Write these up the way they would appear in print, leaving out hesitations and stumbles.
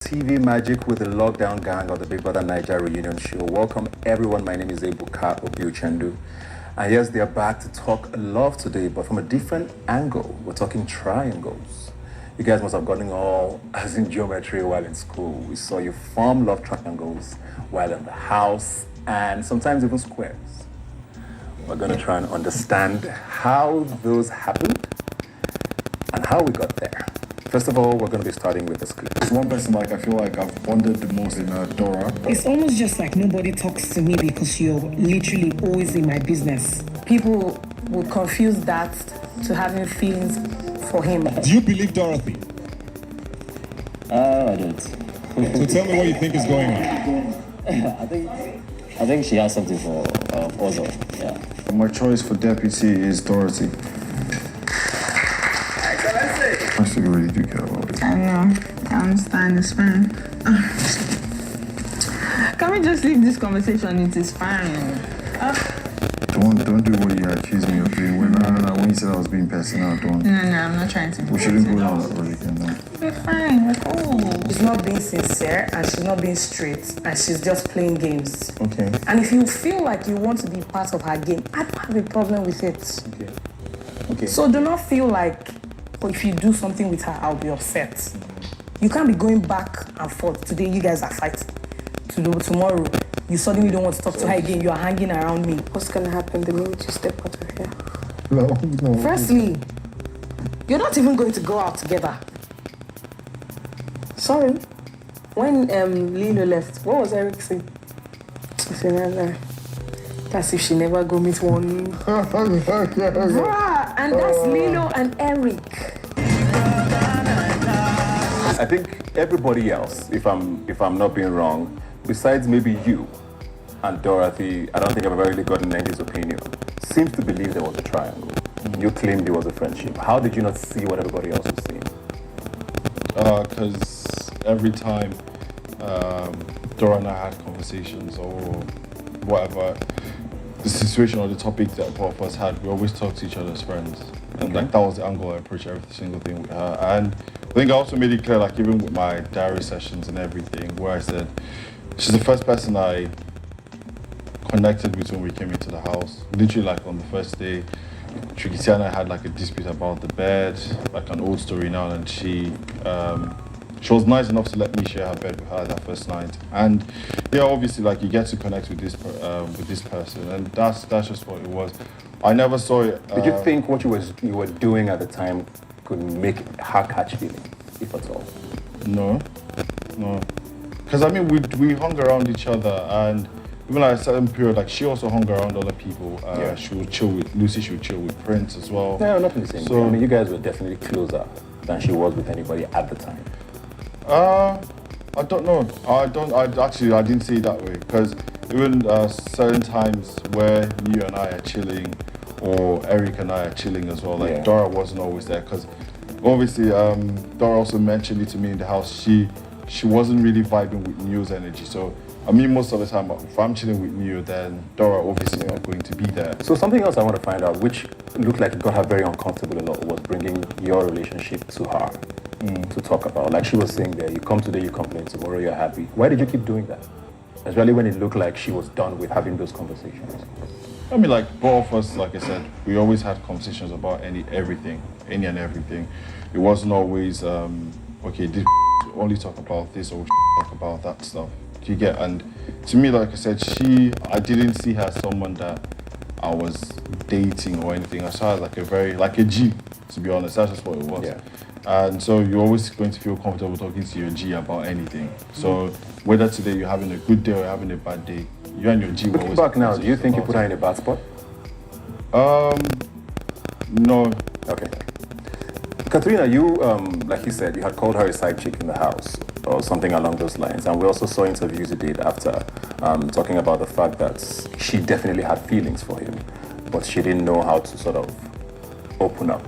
TV magic with the lockdown gang of the Big Brother Naija reunion show. Welcome everyone. My name is Ebuka Obiochendu. And yes, they are back to talk love today, but from a different angle. We're talking triangles. You guys must have gotten all as in geometry while in school. We saw you form love triangles while in the house and sometimes even squares. We're going to try and understand how those happened and how we got there. First of all, we're going to be starting with this clip. There's one person I feel like I've wondered the most in Dora. It's almost just like nobody talks to me because you're literally always in my business. People would confuse that to having feelings for him. Do you believe Dorothy? I don't. So tell me what you think is going on. I think she has something for Ozo. Yeah. My choice for deputy is Dorothy. I still really do care about it. I know. I understand. It's fine. Can we just leave this conversation? It is fine. Don't do what you accused me of doing when you said I was being personal. Don't. No, I'm not trying to. We shouldn't go down that road again. No. We're fine. We're cool. She's not being sincere and she's not being straight and she's just playing games. Okay. And if you feel like you want to be part of her game, I don't have a problem with it. Okay. So do not feel like if you do something with her, I'll be upset. You can't be going back and forth. Today you guys are fighting. Tomorrow you suddenly don't want to talk to her again. You are hanging around me. What's gonna happen the minute you step out of here? No. Firstly, you're not even going to go out together. Sorry. When Lilo left, what was Eric saying? He said, that's if she never go meet one. Bruh, and that's Lilo and Eric. I think everybody else, if I'm not being wrong, besides maybe you and Dorothy, I don't think I've ever really gotten Nendi's opinion, seems to believe there was a triangle. You claimed it was a friendship. How did you not see what everybody else was seeing? Because every time Dora and I had conversations or whatever, the situation or the topic that both of us had, we always talk to each other as friends. And like that was the angle I approached every single thing with her. And I think I also made it clear, like even with my diary sessions and everything, where I said, she's the first person I connected with when we came into the house. Literally like on the first day, Trikiti and I had like a dispute about the bed, like an old story now, and she was nice enough to let me share her bed with her that first night. And yeah, obviously like you get to connect with this person, and that's just what it was. I never saw it. Did you think what you were doing at the time could make her catch feeling, if at all? No. Because I mean, we hung around each other, and even at a certain period, like she also hung around other people. She would chill with Lucy. She would chill with Prince as well. No, not in the same way. I mean, you guys were definitely closer than she was with anybody at the time. I don't know. I didn't see it that way, because even certain times where you and I are chilling, or Eric and I are chilling as well, like Dora wasn't always there, because obviously Dora also mentioned it to me in the house. She wasn't really vibing with Neo's energy. So I mean, most of the time, if I'm chilling with Neo, then Dora obviously not going to be there. So something else I want to find out, which looked like it got her very uncomfortable a lot, was bringing your relationship to her to talk about. Like she was saying there, you come today, you complain, tomorrow you're happy. Why did you keep doing that? Especially when it looked like she was done with having those conversations. I mean, like both of us, like I said, we always had conversations about any and everything. It wasn't always okay, did only talk about this or talk about that stuff. Do you get? And to me, like I said, I didn't see her as someone that I was dating or anything. I saw her like a G, to be honest. That's just what it was. Yeah. And so you're always going to feel comfortable talking to your G about anything. So whether today you're having a good day or you're having a bad day, you and your G will Looking always back now, do you think you put her in a bad spot? No. Okay. Katrina, you, like you said, you had called her a side chick in the house or something along those lines. And we also saw interviews you did after talking about the fact that she definitely had feelings for him, but she didn't know how to sort of open up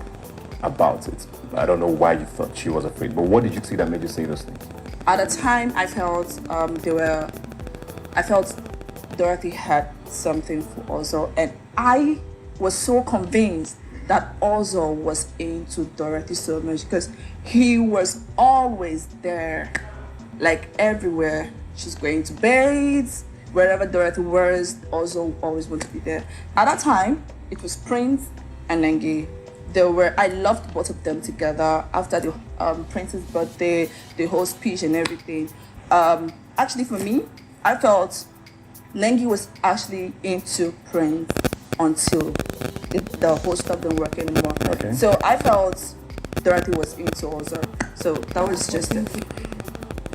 about it. I don't know why you thought she was afraid, but what did you see that made you say those things? At the time, I felt Dorothy had something for Ozo, and I was so convinced that Ozo was into Dorothy so much because he was always there Like everywhere, she's going to beds, wherever Dorothy was, also always want to be there. At that time, it was Prince and Nengi. I loved both of them together after the Prince's birthday, the whole speech and everything. Actually, for me, I felt Nengi was actually into Prince until the whole stuff didn't work anymore. Okay. So I felt Dorothy was into Ozo. So that was just it.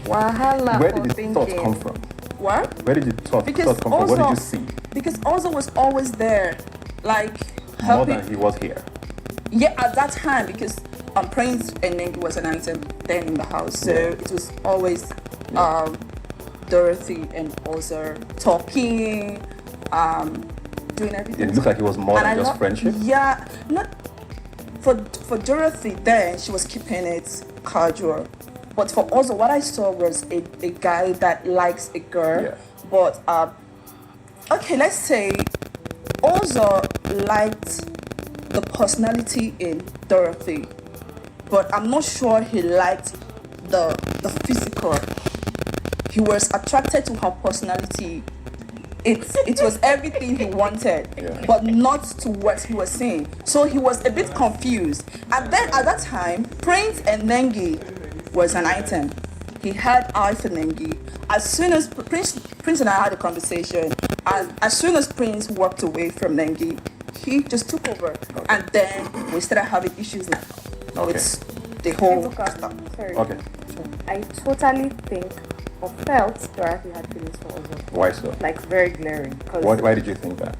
Wahala Where for did the thinking. thought come from? What? Where did the thought Because come from? What did also- you see? Because Ozo was always there, like More helping. than he was here. Yeah, at that time, because Prince and Nengi was an item then in the house, so it was always Dorothy and Ozo talking, doing everything. It looked like it was more And than I just lo- friendship. Yeah, not for Dorothy. Then she was keeping it casual, but for Ozo, what I saw was a guy that likes a girl. Yeah. But okay, let's say Ozo liked the personality in Dorothy, but I'm not sure he liked the physical. He was attracted to her personality. It was everything he wanted, Yeah. but not to what he was saying. So he was a bit confused. And then at that time, Prince and Nengi was an item. He had eye for Nengi. As soon as Prince and I had a conversation, and as soon as Prince walked away from Nengi, he just took over. And then we started having issues now with the whole stuff. Sorry. Okay. I totally think or felt Dorothy had feelings for Ozo. Why so? Like very glaring. Because Why did you think that?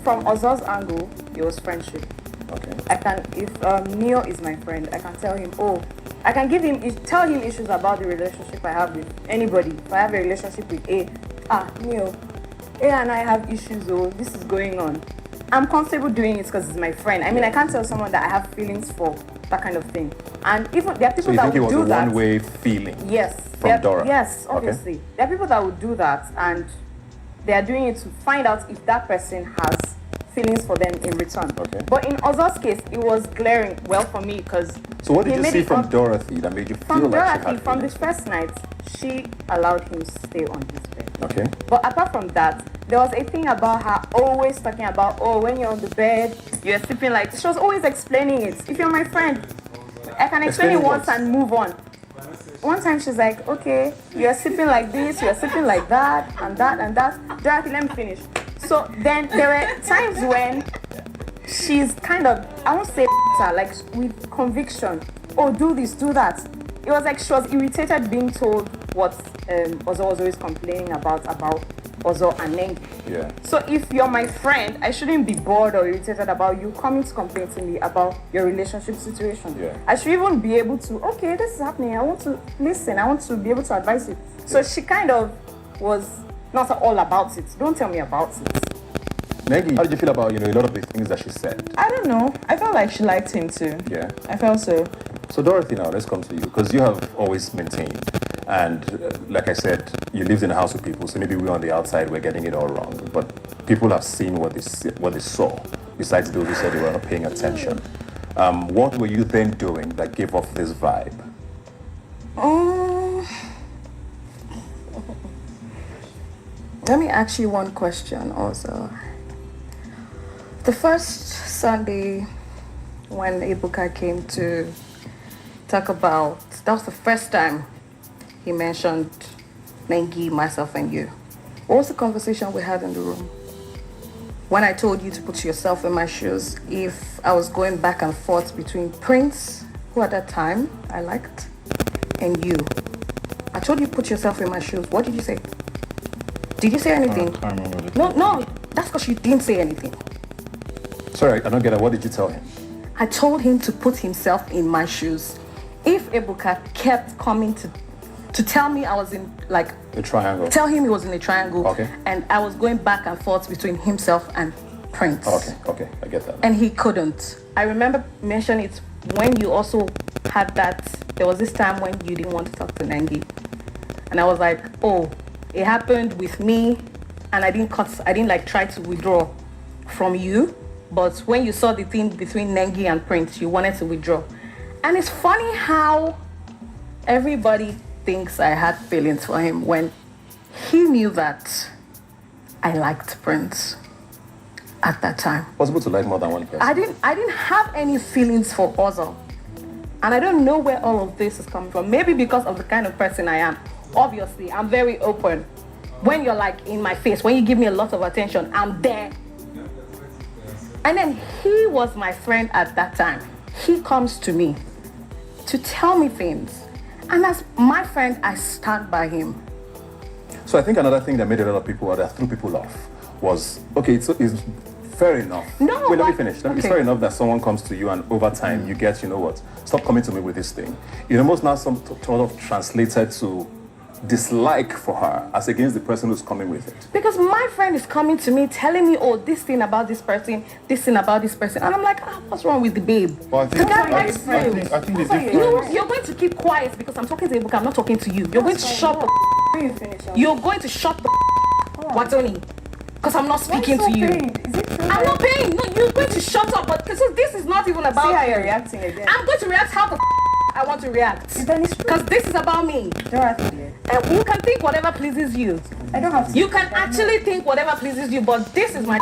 from Ozo's angle, it was friendship. Okay. I can, if Neo is my friend, I can tell him, I can tell him issues about the relationship I have with anybody. If I have a relationship with Neo, A and I have issues, this is going on. I'm comfortable doing it because it's my friend. I mean, I can't tell someone that I have feelings for that kind of thing. And even there are people So you that think it would was do a that. one-way feeling? Yes. From Dora? Yes, Okay. obviously. There are people that would do that, and they are doing it to find out if that person has feelings for them in return. Okay. But in Ozo's case, it was glaring. Well, for me, because So what did you made see it from up- Dorothy that made you feel From like she Dorothy, had from the feelings? first night, she allowed him to stay on his bed. Okay. But apart from that, there was a thing about her always talking about, when you're on the bed, you're sleeping like. She was always explaining it. If you're my friend, I can explain Explaining it once what? and move on. One time she's like, okay, you're sleeping like this, you're sleeping like that, and that, and that. Dorothy, let me finish. So then there were times when she's kind of, I won't say like with conviction, do this, do that. It was like she was irritated being told what Ozo was always complaining about Ozo and Nengi. Yeah. So if you're my friend, I shouldn't be bored or irritated about you coming to complain to me about your relationship situation. Yeah. I should even be able to, okay, this is happening. I want to listen. I want to be able to advise you. So she kind of was not all about it. Don't tell me about it. Maggie, how did you feel about, a lot of the things that she said? I don't know. I felt like she liked him too. Yeah. I felt so. So Dorothy, now let's come to you, because you have always maintained, and like I said, you lived in a house with people, so maybe we on the outside we're getting it all wrong, but people have seen what they saw, besides those who said they were not paying attention. What were you then doing that gave off this vibe? Let me ask you one question also. The first Sunday when Ibuka came to talk about, that was the first time he mentioned Nengi, myself, and you. What was the conversation we had in the room? When I told you to put yourself in my shoes, if I was going back and forth between Prince, who at that time I liked, and you. I told you put yourself in my shoes. What did you say? Did you say anything? I can't remember the No, that's because you didn't say anything. Sorry, I don't get it. What did you tell him? I told him to put himself in my shoes. If Ebuka kept coming to tell me I was in, like, The triangle. tell him he was in a triangle, Okay. and I was going back and forth between himself and Prince. Okay, I get that. And he couldn't. I remember mentioning it when you also had that, there was this time when you didn't want to talk to Nengi. And I was like, it happened with me, and I didn't try to withdraw from you. But when you saw the thing between Nengi and Prince, you wanted to withdraw. And it's funny how everybody thinks I had feelings for him when he knew that I liked Prince at that time. Possible to like more than one person. I didn't have any feelings for Ozil. And I don't know where all of this is coming from. Maybe because of the kind of person I am. Obviously, I'm very open. When you're like in my face, when you give me a lot of attention, I'm there. And then he was my friend at that time. He comes to me to tell me things. And as my friend, I stand by him. So I think another thing that made a lot of people, or that threw people off, was, okay, it's fair enough. No, wait, let me finish. It's okay. fair enough that someone comes to you and over time you get, you know what, stop coming to me with this thing. It almost now sort of translated to dislike for her as against the person who's coming with it. Because my friend is coming to me telling me, oh, this thing about this person, this thing about this person. And I'm like, what's wrong with the babe? But The guy likes I films. think the difference. You're going to keep quiet because I'm talking to Ebuka, I'm not talking to you. You're going to shut the When you finish, You're going to shut the Watoni. Because I'm not speaking to you. Is it true? I'm not paying. No, you're going to shut up. But because this is not even about See how you. you're reacting again. I'm going to react how the I want to react. Then it's true. Because this is about me. Dorothy, dear. And you can think whatever pleases you. I don't have to. You can actually think whatever pleases you, but this is my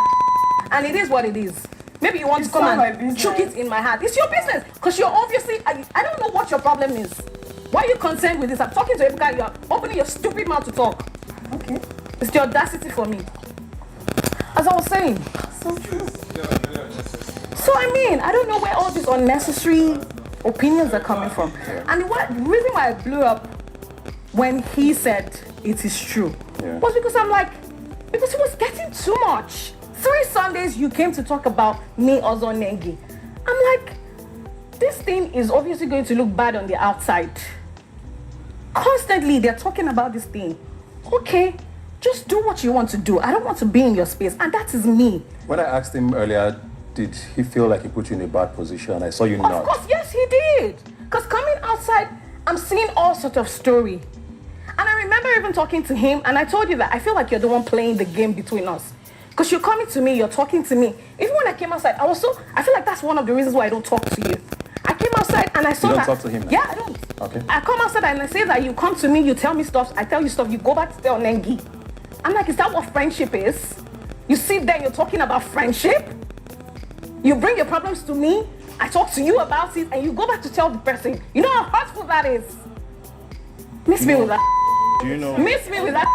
and it is what it is. Maybe you want It's to come not my and business. choke it in my heart. It's your business. Because you're obviously, I don't know what your problem is. Why are you concerned with this? I'm talking to Ebuka, you're opening your stupid mouth to talk. Okay. It's the audacity for me. As I was saying. So true. So I mean, I don't know where all these unnecessary opinions are coming from. And the reason why I blew up when he said it is true was because I'm like, because it was getting too much. 3 Sundays you came to talk about me, Ozo Nengi. I'm like, this thing is obviously going to look bad on the outside. Constantly they're talking about this thing. Okay, just do what you want to do. I don't want to be in your space, and that is me. When I asked him earlier, did he feel like he put you in a bad position? I saw you nod. Of course, yes, he did. Because coming outside, I'm seeing all sorts of story. And I remember even talking to him, and I told you that I feel like you're the one playing the game between us. Because you're coming to me, you're talking to me. Even when I came outside, I feel like that's one of the reasons why I don't talk to you. I came outside and I saw You don't that. talk to him now? Yeah, I don't. Okay. I come outside and I say that you come to me, you tell me stuff, I tell you stuff, you go back to tell Nengi. I'm like, is that what friendship is? You sit there, you're talking about friendship? You bring your problems to me, I talk to you about it, and you go back to tell the person. You know how hurtful that is? Miss me with that. Do you know? Miss me with that.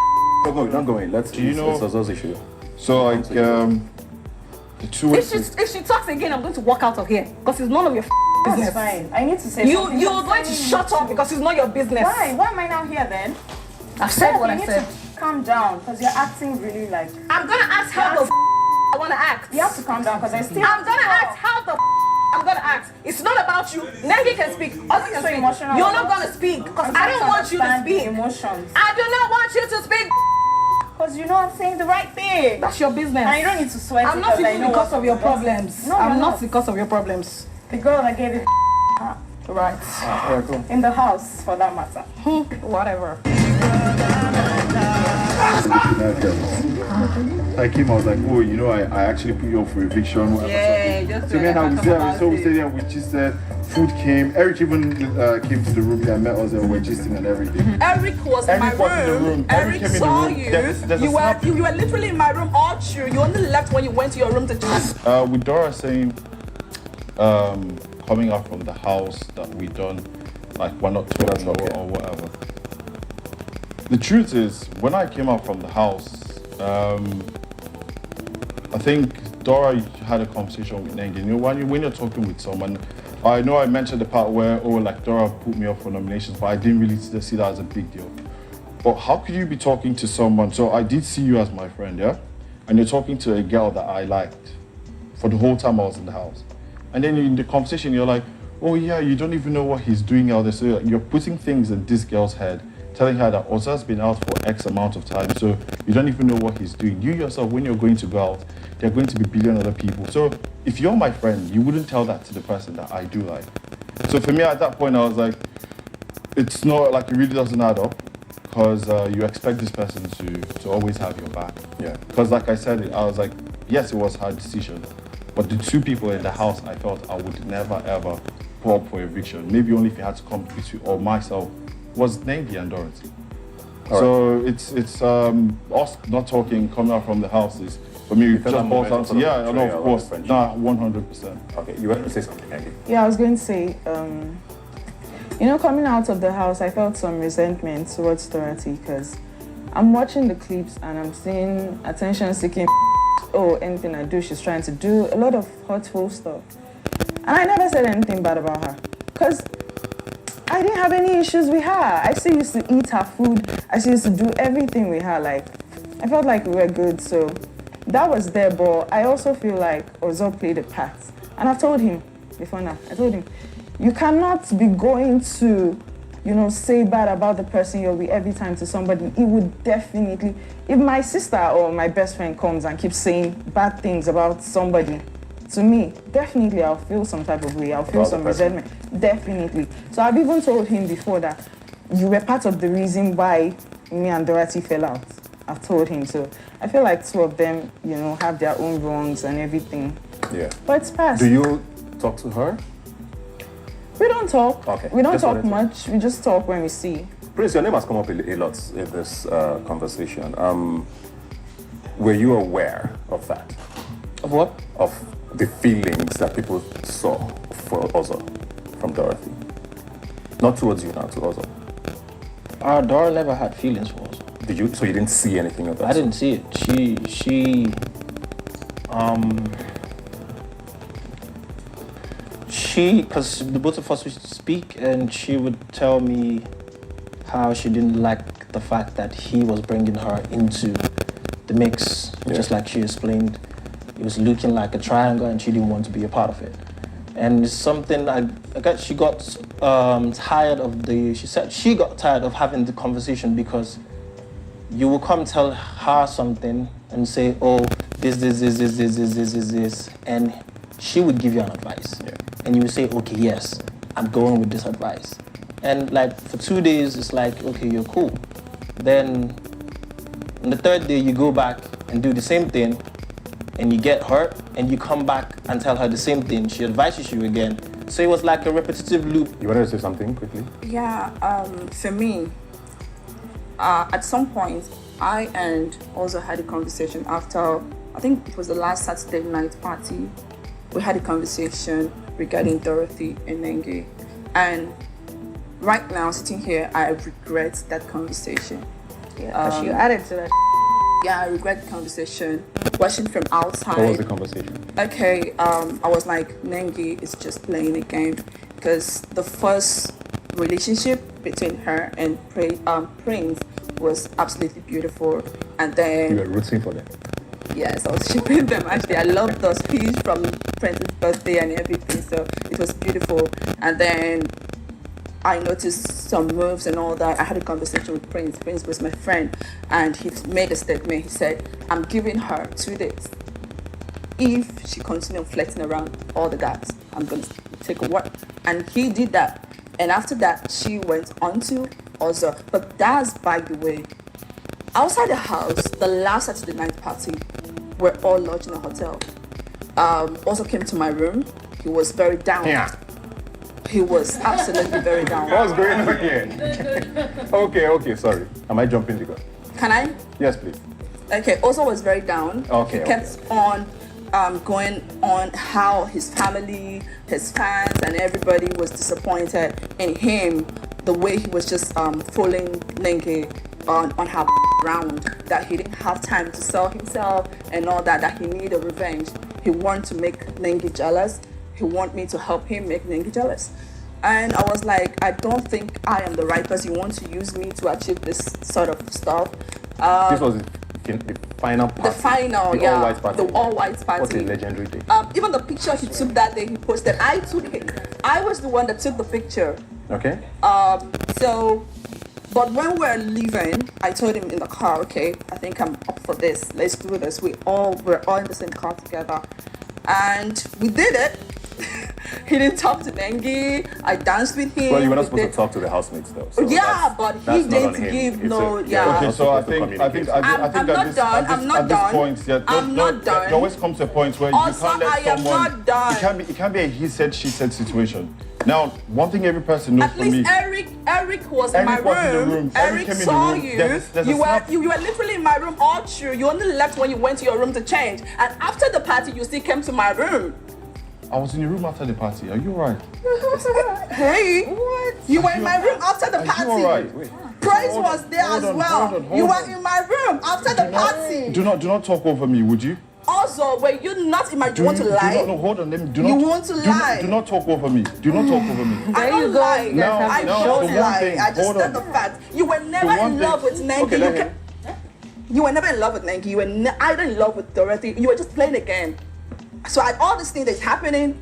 Don't go in. Let's. Do you know? It's Ozo's issue. So like the two ways. If she talks again, I'm going to walk out of here because it's none of your business. That's fine. I need to say something. You're going to shut up because it's not your business. Why? Why am I now here then? I've said what You I need said. to calm down because you're acting really like. I'm gonna ask how the I want to act. You have to calm down because I still. I'm gonna act how the I'm gonna act. It's not about you. Nengi can speak. Ozzy can So speak. emotional You're about- not gonna speak because I'm I trying don't to want you to understand the speak. emotions. I do not want you to speak. Because you know I'm saying the right thing. That's your business. And you don't need to sweat. I'm not because I even know because what of your I'm doing. problems. No, I'm you're not because of your problems. The girl that gave it Right. Yeah, cool. in the house, for that matter. Whatever. I came, I was like, oh, you know, I actually put you up for eviction. Whatever. Yeah, just So then we stayed there, we just said, food came. Eric even came to the room and met us and we're gisting and everything. Eric was in my Eric was in the room. room. Eric Eric came in the saw room. you. There's a You were snap. you were literally in my room all through. You only left when you went to your room to just. With Dora saying, coming out from the house that we done, like we're not talking or whatever. The truth is, when I came out from the house, I think Dora had a conversation with Nengi. You know, when you're talking with someone, I know I mentioned the part where, like Dora put me up for nominations, but I didn't really see that as a big deal. But how could you be talking to someone? So I did see you as my friend, yeah? And you're talking to a girl that I liked for the whole time I was in the house. And then in the conversation, you're like, oh yeah, you don't even know what he's doing out there. So you're putting things in this girl's head, telling her that Oza's been out for X amount of time, so you don't even know what he's doing. You yourself, when you're going to go out, there are going to be a billion other people. So if you're my friend, you wouldn't tell that to the person that I do like. So for me, at that point, I was like, it's not like it really doesn't add up, because you expect this person to always have your back. Yeah. Because like I said, I was like, yes, it was a hard decision, but the two people in the house, I felt I would never ever put up for eviction. Maybe only if you had to come between or myself was Nengi and Dorothy. All So it's us not talking, coming out from the houses. For me, You it felt just that boils down moment to, of yeah, I know, betrayal of of course. the friendship. Nah, 100%. Okay, you want to say something, Andy? Yeah, I was going to say, coming out of the house, I felt some resentment towards Dorothy because I'm watching the clips and I'm seeing attention-seeking. Oh, anything I do, she's trying to do a lot of hurtful stuff, and I never said anything bad about her because I didn't have any issues with her. I still used to eat her food. I still used to do everything with her. Like, I felt like we were good, so that was there. But I also feel like Ozo played a part, and I've told him before now. I told him, you cannot be going to, say bad about the person you're with every time to somebody. It would definitely, if my sister or my best friend comes and keeps saying bad things about somebody, to me, definitely I'll feel some type of way. I'll feel About the some person. resentment. Definitely. So I've even told him before that you were part of the reason why me and Dorothy fell out. I've told him. So I feel like two of them, have their own wrongs and everything. Yeah. But it's past. Do you talk to her? We don't talk. Okay. We don't Just talk wanted to- much. We just talk when we see. Prince, your name has come up a lot in this conversation. Were you aware of that? Of what? Of the feelings that people saw for Ozo from Dorothy? Not towards you now, to Ozo. Dora never had feelings for us. Did you? So you didn't see anything of that? I didn't see it. Because the both of us used to speak, and she would tell me how she didn't like the fact that he was bringing her into the mix, just like she explained. It was looking like a triangle, and she didn't want to be a part of it. And it's something I guess she got tired of she said she got tired of having the conversation because you will come tell her something and say, oh, this, and she would give you an advice. Yeah. And you would say, okay, yes, I'm going with this advice. And like for 2 days, it's like, okay, you're cool. Then on the third day, you go back and do the same thing, and you get hurt, and you come back and tell her the same thing. She advises you again. So it was like a repetitive loop. You wanted to say something quickly? Yeah, for me, at some point, I and also had a conversation after, I think it was the last Saturday night party. We had a conversation regarding Dorothy and Nengi. And right now, sitting here, I regret that conversation. Yeah, because you added to that. Yeah, I regret the conversation. Watching from outside. What was the conversation? Okay, I was like, Nengi is just playing a game because the first relationship between her and Prince was absolutely beautiful. And then You were rooting for them. yes, I was shipping them actually. I loved the speech from Prince's birthday and everything, so it was beautiful. And then I noticed some moves and all that. I had a conversation with Prince. Prince was my friend, and he made a statement. He said, I'm giving her 2 days. If she continues flirting around all the guys, I'm going to take a walk. And he did that. And after that, she went on to Ozo. But that's, by the way, outside the house, the last Saturday night party, we're all lodged in a hotel. Also came to my room. He was very down. Yeah. He was absolutely very down. What's going on here? Okay, sorry. Am I jumping the gun? Can I? Yes, please. Okay, also was very down. Okay, He kept on going on how his family, his fans, and everybody was disappointed in him. The way he was just fooling Nengi on her round, that he didn't have time to sell himself and all that, that he needed revenge. He wanted to make Nengi jealous. He wanted me to help him make Nengi jealous. And I was like, I don't think I am the right person. You want to use me to achieve this sort of stuff. This was the final party. The final, the yeah. all-white party. The all-white party. What a legendary day. Even the picture he took that day, he posted. I took it. I was the one that took the picture. Okay. But when we're leaving, I told him in the car, okay, I think I'm up for this. Let's do this. We're all in the same car together. And we did it. He didn't talk to Nengi. I danced with him. Well, you were not We supposed did- to talk to the housemates though. So Yeah, but he that's not on didn't him. give It's no, a- yeah. Okay, so I supposed to think communicate. I I'm think not at this, done. at this, I'm not at this done. point, yeah, I'm not done. There always comes a point where Also, you can't let I am someone. not done. It can't be a he said she said situation. Now, one thing every person knows At from me. least Eric Eric was in my Eric was in the room. room. Eric Eric came in the saw room. you. There's a You were snap. you were literally in my room all through. You only left when you went to your room to change. And after the party, you still came to my room. I was in the room after the party. Are you alright? Hey, what? You were in my room after the Are party. you alright? Praise Hold was on, there hold as on, well. hold on. You were in my room after the party. Do not talk over me, would you? Also, were you not in my room? You want to lie? No, hold on. Let me. Do You not, want to do lie? Do not talk over me. Do not talk over me. I don't lie. Now, I now, don't the one lie. thing- I just hold said on. the fact. You were never one in love thing- with Nengi. Okay, let him. You were never in love with Nengi. You were either in love with Dorothy. You were just playing a game. So all this thing that's happening,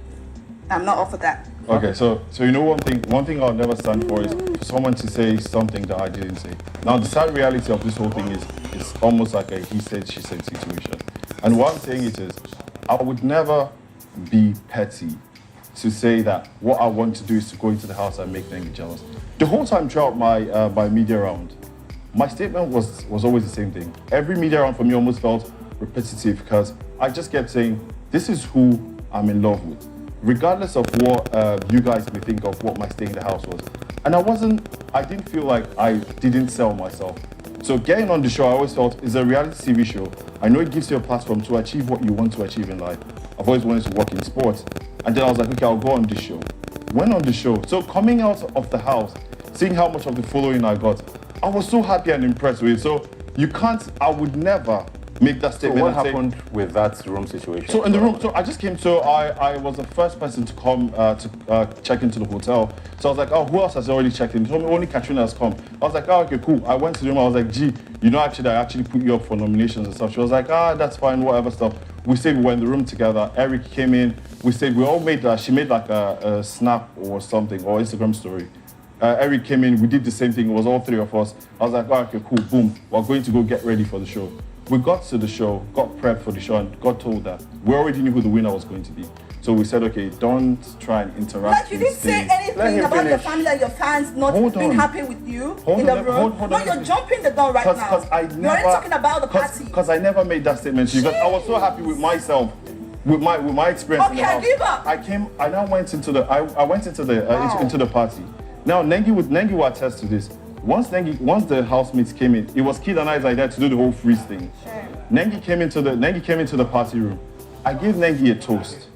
I'm not up for that. Okay, so you know one thing I'll never stand for is for someone to say something that I didn't say. Now the sad reality of this whole thing is it's almost like a he said she said situation. And what I'm saying is I would never be petty to say that what I want to do is to go into the house and make Nengi jealous. The whole time throughout my media round, my statement was always the same thing. Every media round for me almost felt repetitive because I just kept saying, this is who I'm in love with, regardless of what you guys may think of what my stay in the house was. And I didn't feel like I didn't sell myself. So getting on the show, I always felt, is a reality TV show. I know it gives you a platform to achieve what you want to achieve in life. I've always wanted to work in sports. And then I was like, okay, I'll go on this show. Went on the show. So coming out of the house, seeing how much of the following I got, I was so happy and impressed with it. So I would never make that So statement. what and say- happened with that room situation? So in the room, so I just came, so I was the first person to come to check into the hotel. So I was like, oh, who else has already checked in? He told me only Katrina has come. I was like, oh, okay, cool. I went to the room, I was like, gee, I actually put you up for nominations and stuff. She was like, that's fine, whatever stuff. We stayed, we were in the room together. Eric came in, we all made, she made like a snap or something, or Instagram story. Eric came in, we did the same thing, it was all three of us. I was like, oh, okay, cool, boom. We're going to go get ready for the show. We got to the show, got prepped for the show, and got told that we already knew who the winner was going to be. So we said, okay, don't try and interact Like you with didn't say things. Let anything him about your finish. family and your fans not Hold being on. happy with you Hold in the on, room. hold No, on, you're let me- jumping the gun right now. Because I never. You're already talking about the party. Because I never made that statement to you. Because I was so happy with myself, with my experience in the Okay, house. give up. I now went into the. I went into the into the party. Now Nengi will attest to this. Once the housemates came in, it was Kid and I's idea to do the whole freeze thing. Sure. Nengi came into the party room. I gave Nengi a toast.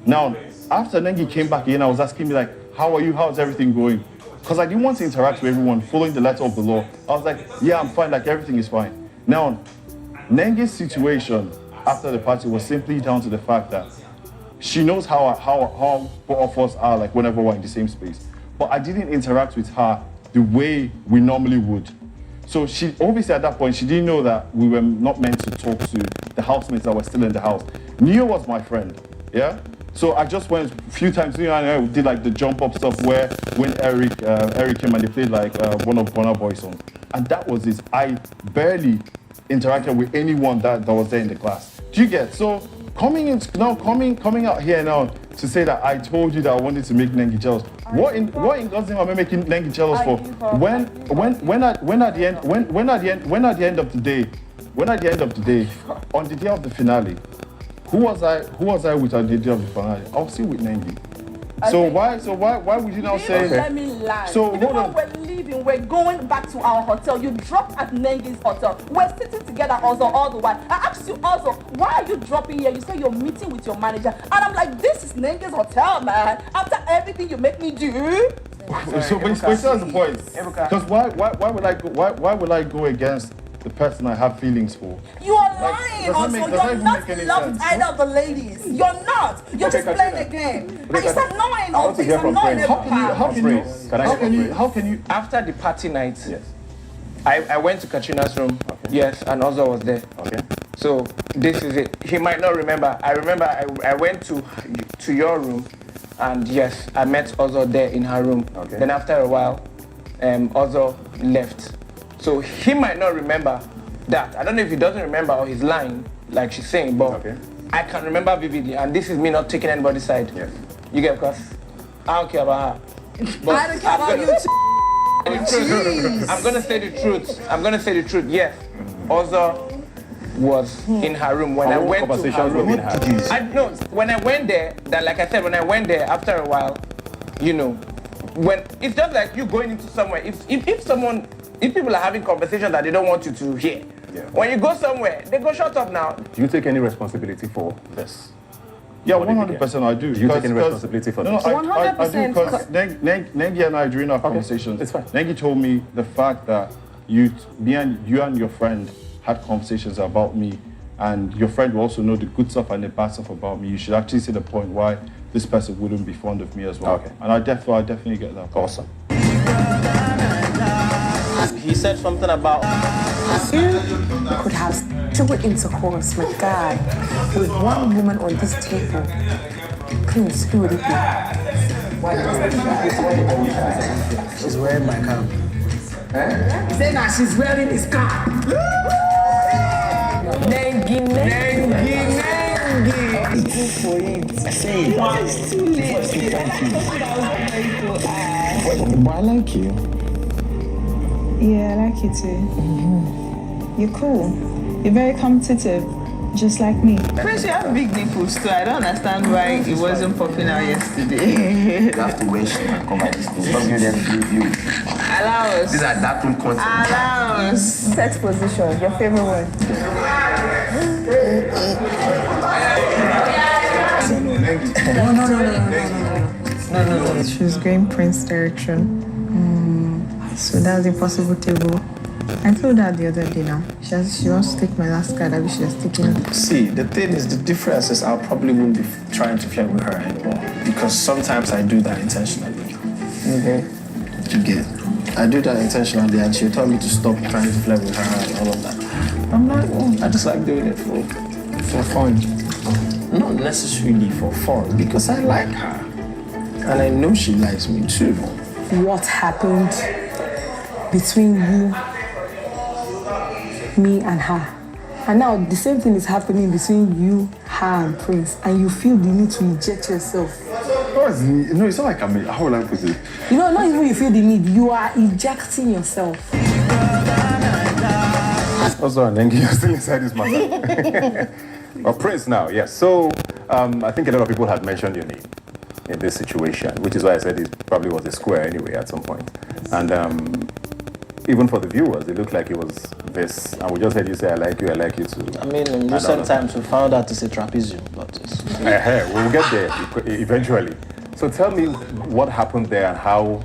Now, after Nengi came back in, I was asking me like, how are you? How's everything going? Because I didn't want to interact with everyone following the letter of the law. I was like, yeah, I'm fine, like everything is fine. Now, Nengi's situation after the party was simply down to the fact that she knows how both of us are like whenever we're in the same space. But I didn't interact with her the way we normally would. So she obviously at that point, she didn't know that we were not meant to talk to the housemates that were still in the house. Neo was my friend, yeah? So I just went a few times, Neo and I did like the jump up stuff where when Eric came and they played like one of Burna Boy's songs. And that was it. I barely interacted with anyone that was there in the class. Do you get? So coming out here now to say that I told you that I wanted to make Nengi jealous. What in God's name am I making Nengi jealous for? When at the end of the day, on the day of the finale, who was I with on the day of the finale? I was still with Nengi. So why would you now say? Let me lie. So, Even hold on. when we're leaving, we're going back to our hotel. You dropped at Nengi's hotel. We're sitting together also all the while. I asked you also, why are you dropping here? You say you're meeting with your manager. And I'm like, this is Nengi's hotel, man. After everything you make me do. So but that's the point. Because why would I go against the person I have feelings for? You are lying does that also. make- does that You're even not make any in love with sense? either of the ladies. You're not. You're Okay, just playing Katrina. a game. And Okay, it's annoying I all want to this. hear from Annoying Prince. every time. How can you After the party night, Yes. I went to Katrina's room. Okay. Yes, and Ozo was there. Okay. So this is it. He might not remember. I remember I went to your room, and yes, I met Ozo there in her room. Okay. Then after a while, Ozo left. So he might not remember that. I don't know if he doesn't remember or he's lying, like she's saying, but Okay. I can remember vividly, and this is me not taking anybody's side. Yes. You get, because I don't care about her. But I don't care about you too. I'm gonna say the truth. Yes, Ozo was in her room when I Our went to her conversations were room. being had. I know when I went there. That, like I said, when I went there, after a while, when it's just like you going into somewhere. If people are having conversations that they don't want you to hear, when you go somewhere, they go shut up now. Do you take any responsibility for this? Yeah, 100% I do. Do you take any responsibility for this? I do, because Nengi and I, during our conversations, it's fine. Nengi told me the fact that you and your friend had conversations about me, and your friend will also know the good stuff and the bad stuff about me. You should actually see the point why this person wouldn't be fond of me as well. Okay. And I definitely get that. Awesome. He said something about You could have sexual intercourse, my guy, with one woman on this table. Prince, who would it be? She's wearing my cap. He said now she's wearing his cap. Nengi. Go for it. I say it. It's too late. Thank you. But I like you. Yeah, I like you too. You're cool. You're very competitive, just like me. Prince, you have big nipples too. I don't understand why it wasn't popping out yesterday. You have to wear shit and cover these things. Don't give them view. Allow us. These are dark room content. Allow us. Sex position, your favorite one. No. She's going Prince direction. So that's a possible table. I told her the other day now. She wants to take my last card. I wish she was taking it. See, the thing is, the difference is I probably won't be trying to flirt with her anymore. Because sometimes I do that intentionally. Okay. You get? I do that intentionally and she'll tell me to stop trying to flirt with her and all of that. I'm like, I just like doing it for fun. Not necessarily for fun, because I like her. And I know she likes me too. What happened between you, me, and her? And now the same thing is happening between you, her, and Prince, and you feel the need to eject yourself. No, it's not like how will I put it? You know, not even you feel the need, you are ejecting yourself. Also, Nengi, you're still inside this matter. Well, Prince now, yes. So, I think a lot of people had mentioned your name in this situation, which is why I said it probably was a square anyway at some point. And even for the viewers, it looked like it was this. And we just heard you say, I like you too. I mean, in recent times we found out it's a trapezium, but we'll get there eventually. So tell me what happened there and how,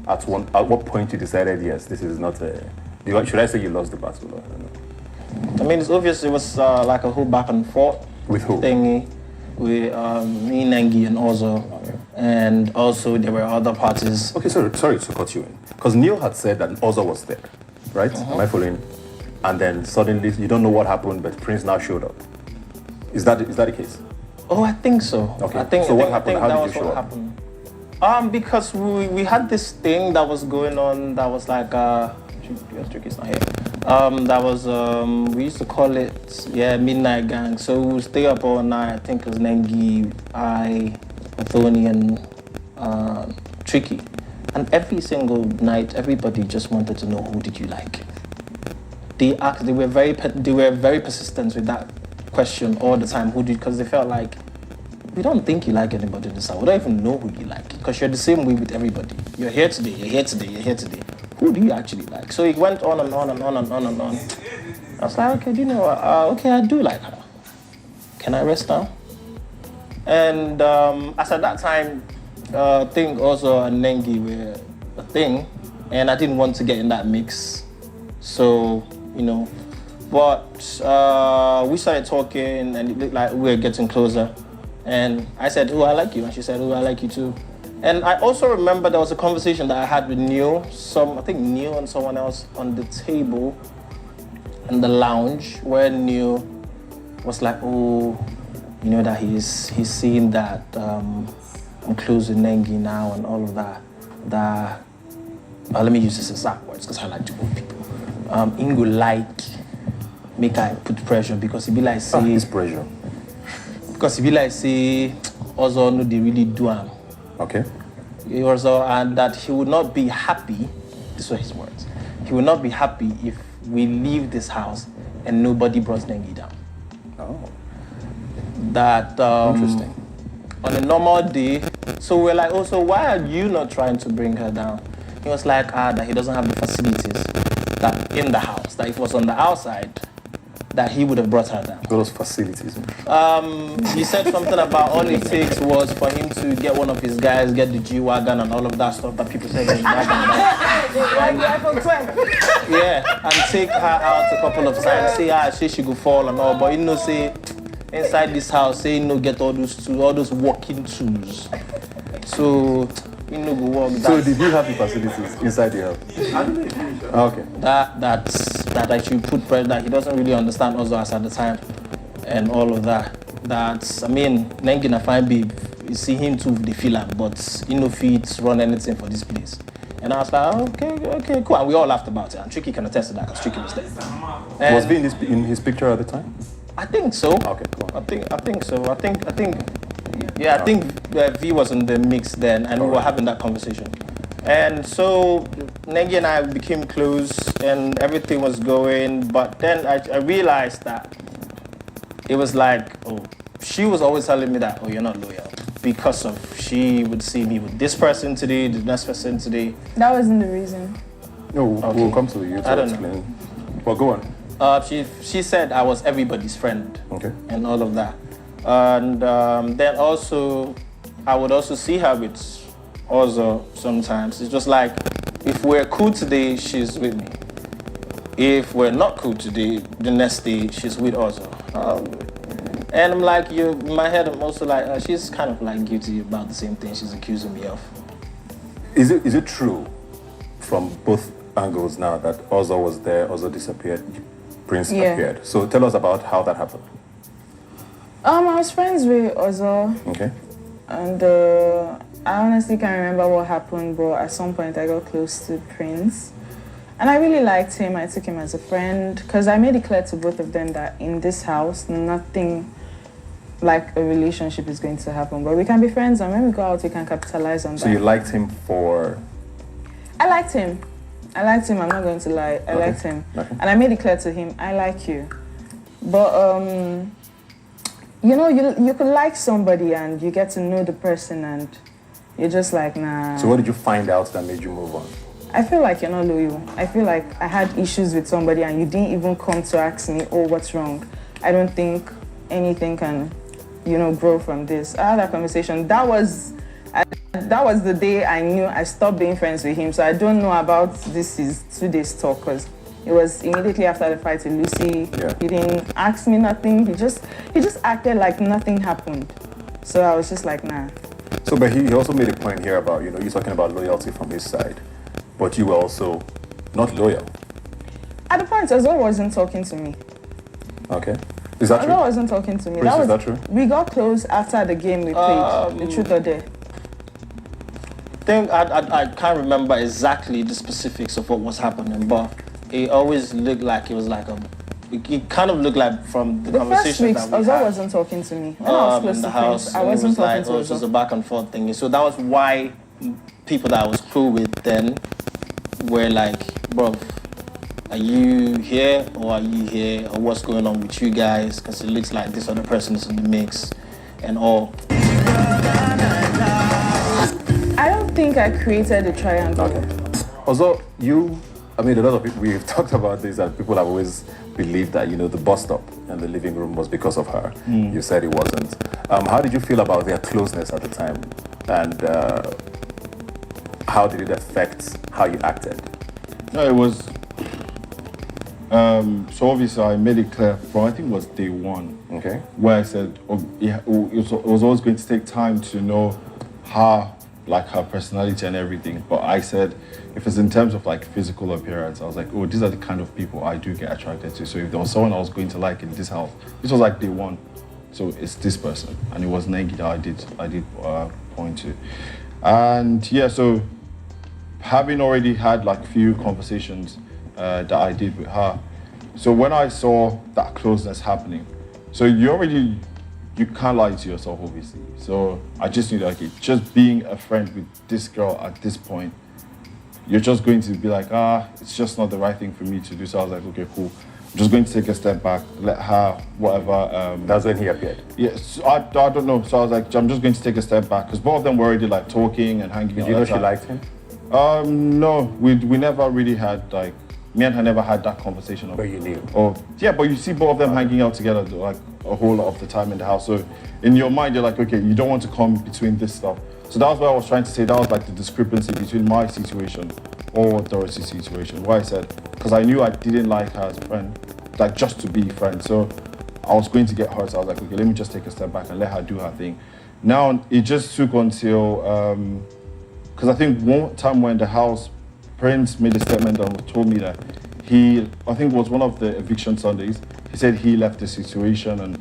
at what point you decided, yes, this is not a... Should I say you lost the battle? Or, I don't know. I mean, it's obvious it was like a whole back and forth. With who? Thingy. With me, Nengi, and Ozo. Okay. And also there were other parties. Okay, sorry to cut you in. Because Neil had said that Ozo was there, right? Am I following? And then suddenly, you don't know what happened, but Prince now showed up. Is that the case? Oh, I think so. Okay. What happened? How did you show up? Because we had this thing that was going on that was like Tricky's not here. That was we used to call it midnight gang. So we would stay up all night. I think it was Nengi, I, Anthony, and Tricky. And every single night, everybody just wanted to know, who did you like? They were very persistent with that question all the time. Because they felt like, we don't think you like anybody in this house. We don't even know who you like, because you're the same way with everybody. You're here today. You're here today. You're here today. Who do you actually like? So it went on and on and on and on and on. I was like, okay, do you know what? Okay, I do like her. Can I rest now? And as at that time, thing also and Nengi were a thing, and I didn't want to get in that mix. So, but we started talking, and it looked like we were getting closer. And I said, I like you. And she said, I like you too. And I also remember there was a conversation that I had with Neil, I think Neil and someone else on the table in the lounge, where Neil was like, that he's seeing that I'm close with Nengi now and all of that. Let me use this exact words because I like to quote people. Ingo make I put pressure, because he be like, say... This pressure? Because he be like, say, also no, they really do am. Okay. And that he would not be happy, these were his words, he would not be happy if we leave this house and nobody brought Nengi down. Oh. That, interesting. On a normal day, So we're like, also, why are you not trying to bring her down? He was like, that he doesn't have the facilities that in the house, that if it was on the outside, that he would have brought her down. Those facilities. He said something about all it takes was for him to get one of his guys, get the G-Wagon and all of that stuff that people say is yeah, and take her out a couple of times, say she could fall and all, but you know, say inside this house, say get all those tools, all those walking tools. So you know, go walk. So did you have the facilities inside the house? Okay. That actually put pressure that he doesn't really understand also as at the time, and all of that. That's, I mean, Nengina fine babe, you see him too, the feel him, but he no feet run anything for this place. And I was like, okay, cool. And we all laughed about it. And Tricky can attest to that because Tricky was there. And was he in his picture at the time? I think so. Okay, cool. I think so. I think V was in the mix then, and we were having that conversation. And so Nengi and I became close, and everything was going. But then I realized that it was like, she was always telling me that, you're not loyal, because of she would see me with this person today, the next person today. That wasn't the reason. No, we'll come to you to explain. Well, go on. She said I was everybody's friend. Okay. And all of that. And then also, I would also see her with Ozo sometimes. It's just like, if we're cool today, she's with me. If we're not cool today, the next day, she's with Ozo. And I'm like, in my head, I'm also like, she's kind of like guilty about the same thing she's accusing me of. Is it true from both angles now that Ozo was there, Ozo disappeared, Prince appeared? So tell us about how that happened. I was friends with Ozo. Okay. And I honestly can't remember what happened, but at some point I got close to Prince. And I really liked him. I took him as a friend because I made it clear to both of them that in this house, nothing like a relationship is going to happen. But we can be friends, and when we go out, we can capitalize on that. So you liked him for... I liked him. I'm not going to lie. I liked him. Okay. And I made it clear to him, I like you. But, you know, you could like somebody and you get to know the person and you're just like, nah. So what did you find out that made you move on? I feel like you're not loyal. I feel like I had issues with somebody and you didn't even come to ask me, what's wrong? I don't think anything can, grow from this. I had that conversation. That was the day I knew I stopped being friends with him. So I don't know about this is 2 days talk because it was immediately after the fight with Lucy. Yeah. He didn't ask me nothing. He just acted like nothing happened. So I was just like, nah. So, but he also made a point here about, you talking about loyalty from his side, but you were also not loyal. At the point, Ozo wasn't talking to me. Okay. Is that true? Ozo wasn't talking to me. Prince, is that true? We got close after the game we played, the truth or dare. I can't remember exactly the specifics of what was happening, but it always looked like it was like it kind of looked like from the conversation that we had. Ozo wasn't talking to me. When I was close in the to house, Prince, I wasn't talking to Ozo. It was a back and forth thing. So that was why people that I was cool with then were like, bro, are you here or are you here? Or what's going on with you guys? Because it looks like this other person is in the mix and all. I don't think I created a triangle. Okay. Also, a lot of people, we've talked about this, that people have always believed that, the bus stop and the living room was because of her. You said it wasn't. How did you feel about their closeness at the time? And how did it affect how you acted? No, it was... so obviously I made it clear from, I think it was day one. Okay. Where I said it was always going to take time to know her personality and everything. But I said, if it's in terms of physical appearance, I was like, these are the kind of people I do get attracted to. So if there was someone I was going to like in this house, this was day one. So it's this person. And it was Negi that I did point to. And yeah, so having already had few conversations that I did with her. So when I saw that closeness happening, so you can't lie to yourself, obviously. So I just knew that just being a friend with this girl at this point, you're just going to be like, it's just not the right thing for me to do. So I was like, okay, cool. I'm just going to take a step back, let her, whatever. That's when he appeared. Yes, I don't know. So I was like, I'm just going to take a step back because both of them were already like talking and hanging. Did you know she liked him? No, we never really had like, me and her never had that conversation. But you knew. Yeah, but you see both of them hanging out together like a whole lot of the time in the house. So in your mind, you're like, okay, you don't want to come between this stuff. So that was what I was trying to say. That was like the discrepancy between my situation or Dorothy's situation. Why I said, because I knew I didn't like her as a friend, like just to be friends. So I was going to get hurt. So I was like, okay, let me just take a step back and let her do her thing. Now it just took until, because I think one time when the house, Prince made a statement and told me that I think it was one of the eviction Sundays, he said he left the situation and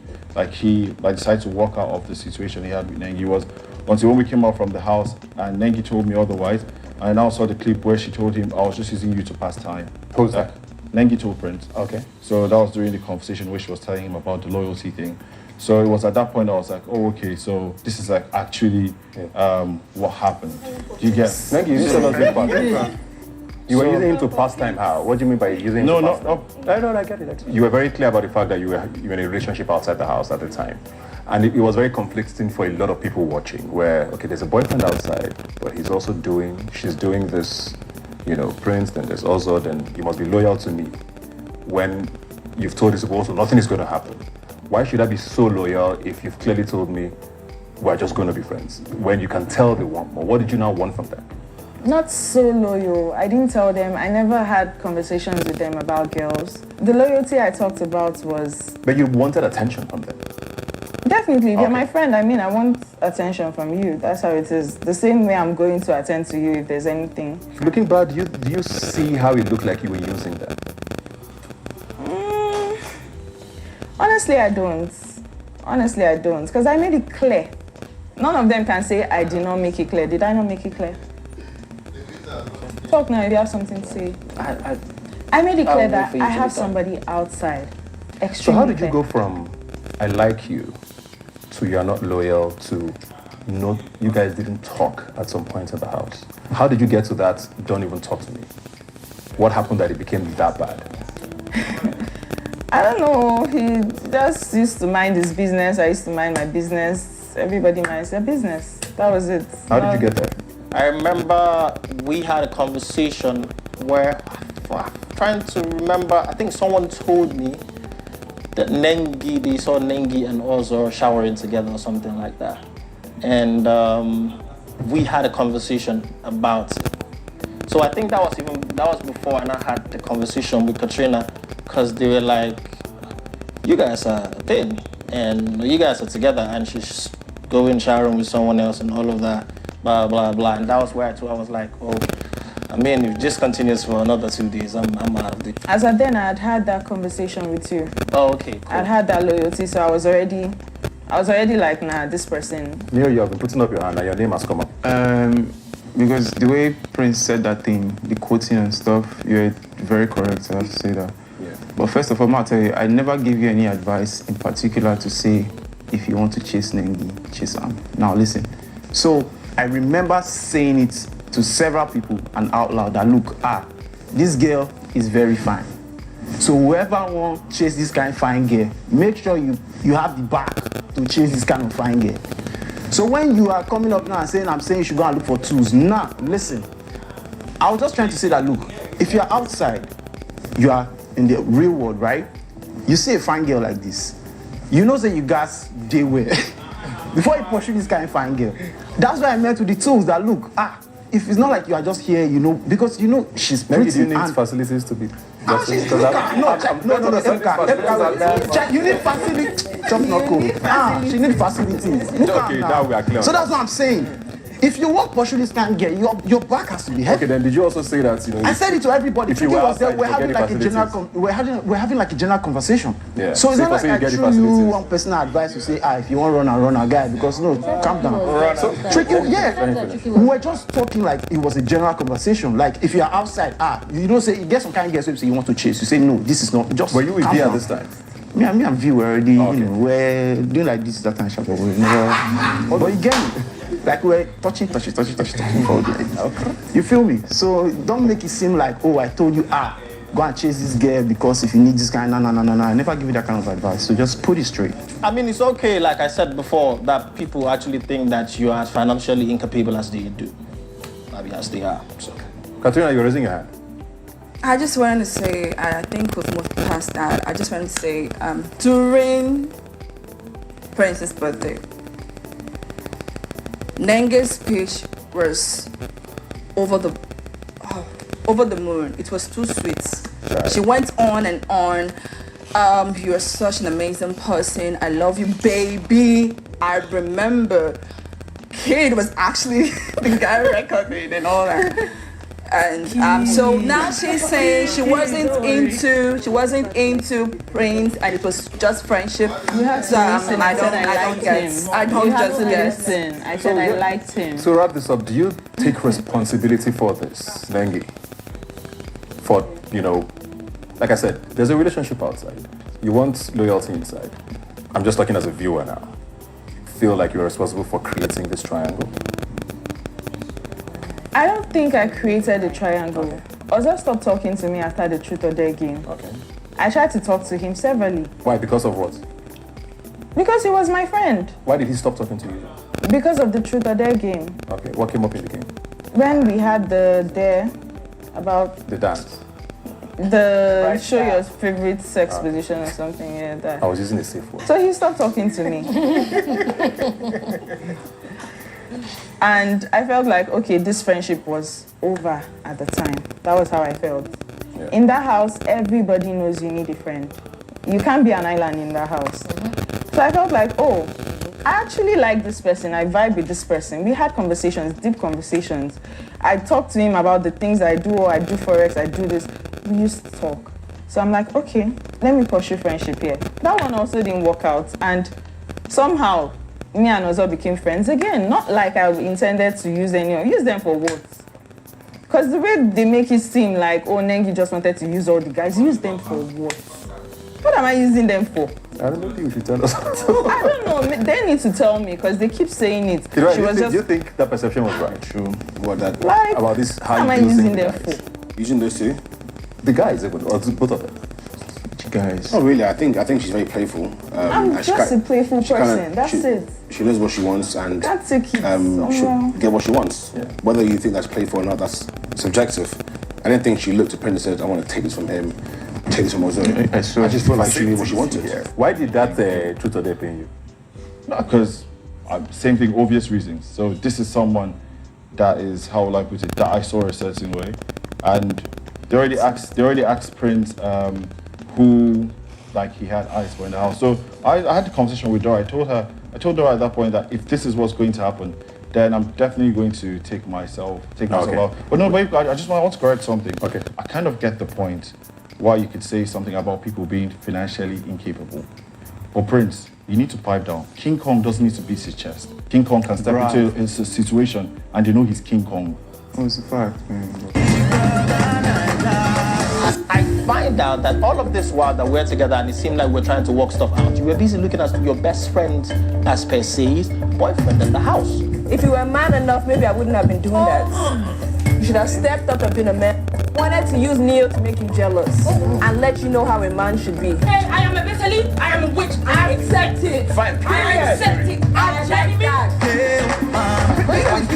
he decided to walk out of the situation he had with Nengi. Was until when we came out from the house and Nengi told me otherwise. I now saw the clip where she told him, I was just using you to pass time. Who's that? Nengi told Prince. Okay. So that was during the conversation where she was telling him about the loyalty thing. So it was at that point I was like, oh, okay, so this is like actually what happened. Do you get? Nengi, you didn't tell us this part. You were using him to pass time. How? What do you mean by using him to pass time? No, I get it. You were very clear about the fact that you were in a relationship outside the house at the time. And it was very conflicting for a lot of people watching where, okay, there's a boyfriend outside, but she's doing this, Prince, then there's also, then you must be loyal to me. When you've told this also, nothing is going to happen. Why should I be so loyal if you've clearly told me we're just going to be friends? When you can tell they want more, what did you now want from them? Not so loyal. I didn't tell them. I never had conversations with them about girls. The loyalty I talked about was... But you wanted attention from them. Definitely. If you're my friend, I want attention from you. That's how it is. The same way I'm going to attend to you if there's anything. Looking back, do you see how it looked like you were using them? Honestly, I don't. Because I made it clear. None of them can say I did not make it clear. Did I not make it clear? Talk now if you have something to say. I made it clear that I have somebody outside. Extremely So how did you clear. go from I like you to you're not loyal to you guys didn't talk at some point in the house? How did you get to that don't even talk to me? What happened that it became that bad? I don't know. He just used to mind his business. I used to mind my business. Everybody minds their business. That was it. How did you get there? I remember we had a conversation where, I'm trying to remember, I think someone told me that they saw Nengi and Ozor showering together or something like that. And we had a conversation about it. So I think that was before and I had the conversation with Katrina, because they were like, you guys are a thing and you guys are together and she's going showering with someone else and all of that. Blah, blah, blah. And that was where I was like, oh, I mean, if this continues for another 2 days, I'm out of it. As of then, I had that conversation with you. Oh, okay, cool. I'd had that loyalty, so I was already like, nah, this person. You have been putting up your hand and your name has come up. Because the way Prince said that thing, the quoting and stuff, you're very correct, I have to say that. Yeah. But first of all, I'll tell you, I never gave you any advice in particular to say, if you want to chase Nengi, chase him. Now listen. So, I remember saying it to several people and out loud that look, this girl is very fine. So whoever wants to chase this kind of fine girl, make sure you have the back to chase this kind of fine girl. So when you are coming up now and saying, I'm saying you should go and look for tools, nah, listen. I was just trying to say that, look, if you're outside, you are in the real world, right? You see a fine girl like this, you know that you guys day wear. Before you pursue this kind of fine girl. That's why I meant with the tools that look, if it's not like you are just here, because she's pretty. Maybe you need facilities to be. No, you need facilities. Chop not cool. She needs facilities. Okay, now we are clear. So that's what I'm saying. If you want to pursue this kind of girl, your back has to be heavy. Okay, then did you also say that I said it to everybody. If you were outside, we're having like a general conversation. Yeah. So it's not like I threw you one personal advice to say, if you want to run a guy, because no, calm down. So tricky, we were just talking like it was a general conversation. Like if you're outside, you don't say you get some kind of girl, so you say you want to chase. You say no, this is not just. Were you with Via this time? Me and V were already, we're doing like this that time. But you get me. Like we're touching for you feel me? So don't make it seem like, oh, I told you, go and chase this girl because if you need this guy, no. I never give you that kind of advice. So just put it straight. I mean, it's okay, like I said before, that people actually think that you are as financially incapable as they do. I mean, as they are. So. Katrina, you're raising your hand. I just wanted to say, I think we've moved past that. I just wanted to say, during Prince's birthday, Nenge's speech was over the moon. It was too sweet. Right. She went on and on. You're such an amazing person. I love you, baby. I remember Kid was actually the guy recording and all that. And so now she's saying she wasn't into Prince, and it was just friendship. You have to listen. I don't get. Listen. I said I liked him. So wrap this up. Do you take responsibility for this, Nengi? For, like I said, there's a relationship outside. You want loyalty inside. I'm just talking as a viewer now. Feel like you're responsible for creating this triangle? I don't think I created the triangle. Okay. Ozo stopped talking to me after the Truth or Dare game. Okay. I tried to talk to him severally. Why? Because of what? Because he was my friend. Why did he stop talking to you? Because of the Truth or Dare game. Okay. What came up in the game? When we had the dare about the dance. The show your favorite sex position or something, yeah. That. I was using a safe word. So he stopped talking to me. And I felt like, okay, this friendship was over at the time. That was how I felt. Yeah. In that house, everybody knows you need a friend. You can't be an island in that house. So I felt like, oh, I actually like this person. I vibe with this person. We had conversations, deep conversations. I talked to him about the things I do, or I do Forex, I do this. We used to talk. So I'm like, okay, let me pursue friendship here. That one also didn't work out. And somehow, me and Ozo became friends again. Not like I intended to use anyone. Use them for what? Because the way they make it seem like, oh, Nengi just wanted to use all the guys. Use them for what? What am I using them for? I don't know if you should tell us. I don't know. They need to tell me because they keep saying it. Do you think that perception was right? True. What that? Like, about this? How am I using them for? Using those two? The guys, or both of them. Guys. Oh really? I think she's very playful. I'm just a playful person. That's it. She knows what she wants and can't take it. She'll get what she wants. Yeah. Whether you think that's playful or not, that's subjective. I didn't think she looked at Prince and said, "I want to take this from him, take this from Ozo." I just feel like she knew what she wanted. Yeah. Why did that Truth or Dare pain you? No, because same thing, obvious reasons. So this is someone that is, how will I put it, that I saw a certain way, and they already asked Prince. Who, like, he had eyes for in the house. So I had the conversation with Dora. I told Dora at that point that if this is what's going to happen, then I'm definitely going to take myself out. But no, babe, I want to correct something. Okay. I kind of get the point why you could say something about people being financially incapable. But Prince, you need to pipe down. King Kong doesn't need to beat his chest. King Kong can step into his situation and they know he's King Kong. Oh, it's a fact, man. I find out that all of this while that we're together and it seemed like we're trying to work stuff out, you were busy looking at your best friend as per se's boyfriend in the house. If you were man enough, maybe I wouldn't have been doing that. You should have stepped up and been a man. Wanted to use Neil to make you jealous and let you know how a man should be. Hey, I am a Bethany, I am a witch, I accept it. Fine, I accept it. I accept it.